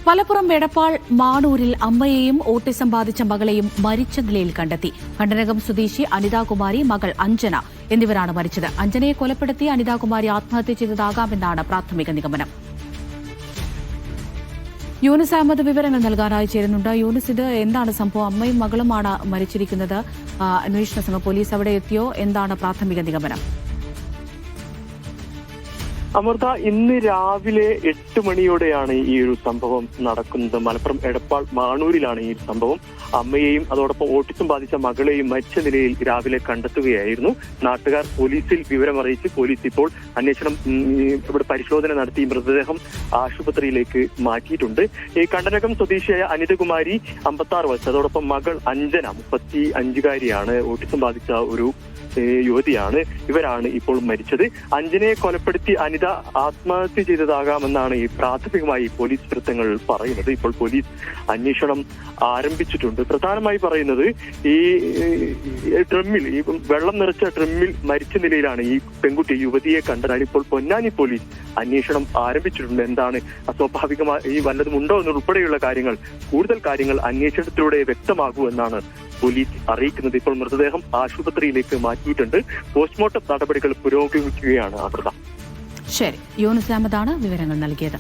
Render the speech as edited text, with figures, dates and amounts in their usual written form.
മലപ്പുറം എടപ്പാൾ മാണൂരിൽ അമ്മയെയും ഓട്ടിസം ബാധിച്ച മകളെയും മരിച്ച നിലയിൽ കണ്ടെത്തി. കണ്ടനകം സ്വദേശി അനിതാകുമാരി, മകൾ അഞ്ജന എന്നിവരാണ് മരിച്ചത്. അഞ്ജനയെ കൊലപ്പെടുത്തി അനിതാകുമാരി ആത്മഹത്യ ചെയ്തതാകാമെന്നാണ് പ്രാഥമിക നിഗമനം. യൂനിസ് അഹമ്മദ് വിവരങ്ങൾ നൽകാനായി ചേരുന്നുണ്ട്. യൂനിസ്, ഇത് എന്താണ് സംഭവം? അമ്മയും മകളുമാണ് മരിച്ചിരിക്കുന്നത്. അന്വേഷണ സംഘം പോലീസ് അവിടെ എത്തിയോ? എന്താണ് പ്രാഥമിക നിഗമനം? അമൃത, ഇന്ന് രാവിലെ 8 മണിയോടെയാണ് ഈ ഒരു സംഭവം നടക്കുന്നത്. മലപ്പുറം എടപ്പാൾ മാണൂരിലാണ് ഈ സംഭവം. അമ്മയെയും അതോടൊപ്പം ഓട്ടിസം ബാധിച്ച മകളെയും മരിച്ച നിലയിൽ രാവിലെ കണ്ടെത്തുകയായിരുന്നു. നാട്ടുകാർ പോലീസിൽ വിവരമറിയിച്ച് പോലീസ് ഇപ്പോൾ അന്വേഷണം ഇവിടെ പരിശോധന നടത്തി മൃതദേഹം ആശുപത്രിയിലേക്ക് മാറ്റിയിട്ടുണ്ട്. ഈ കണ്ടനകം സ്വദേശിയായ അനിതകുമാരി 56 വയസ്സ്, അതോടൊപ്പം മകൾ അഞ്ജന 35-കാരിയാണ്, ഓട്ടിസം ബാധിച്ച ഒരു യുവതിയാണ്. ഇവരാണ് ഇപ്പോൾ മരിച്ചത്. അഞ്ജനയെ കൊലപ്പെടുത്തി അനിത ആത്മഹത്യ ചെയ്തതാകാമെന്നാണ് ഈ പ്രാഥമികമായി പോലീസ് വൃത്തങ്ങൾ പറയുന്നത്. ഇപ്പോൾ പോലീസ് അന്വേഷണം ആരംഭിച്ചിട്ടുണ്ട്. പ്രധാനമായി പറയുന്നത് ഈ ഡ്രമ്മിൽ, ഈ വെള്ളം നിറച്ച ഡ്രമ്മിൽ മരിച്ച നിലയിലാണ് ഈ പെൺകുട്ടി, യുവതിയെ കണ്ടതാണ്. ഇപ്പോൾ പൊന്നാനി പോലീസ് അന്വേഷണം ആരംഭിച്ചിട്ടുണ്ട്. എന്താണ് അസ്വാഭാവികമായി വല്ലതും ഉണ്ടോ എന്നുൾപ്പെടെയുള്ള കാര്യങ്ങൾ, കൂടുതൽ കാര്യങ്ങൾ അന്വേഷണത്തിലൂടെ വ്യക്തമാകൂ എന്നാണ് പോലീസ് അറിയിക്കുന്നത്. ഇപ്പോൾ മൃതദേഹം ആശുപത്രിയിലേക്ക് മാറ്റിയിട്ടുണ്ട്. പോസ്റ്റ്മോർട്ടം നടപടികൾ പുരോഗമിക്കുകയാണ്. അമൃത. ശരി, യൂനിസ് അഹമ്മദാണ് വിവരങ്ങൾ നൽകിയത്.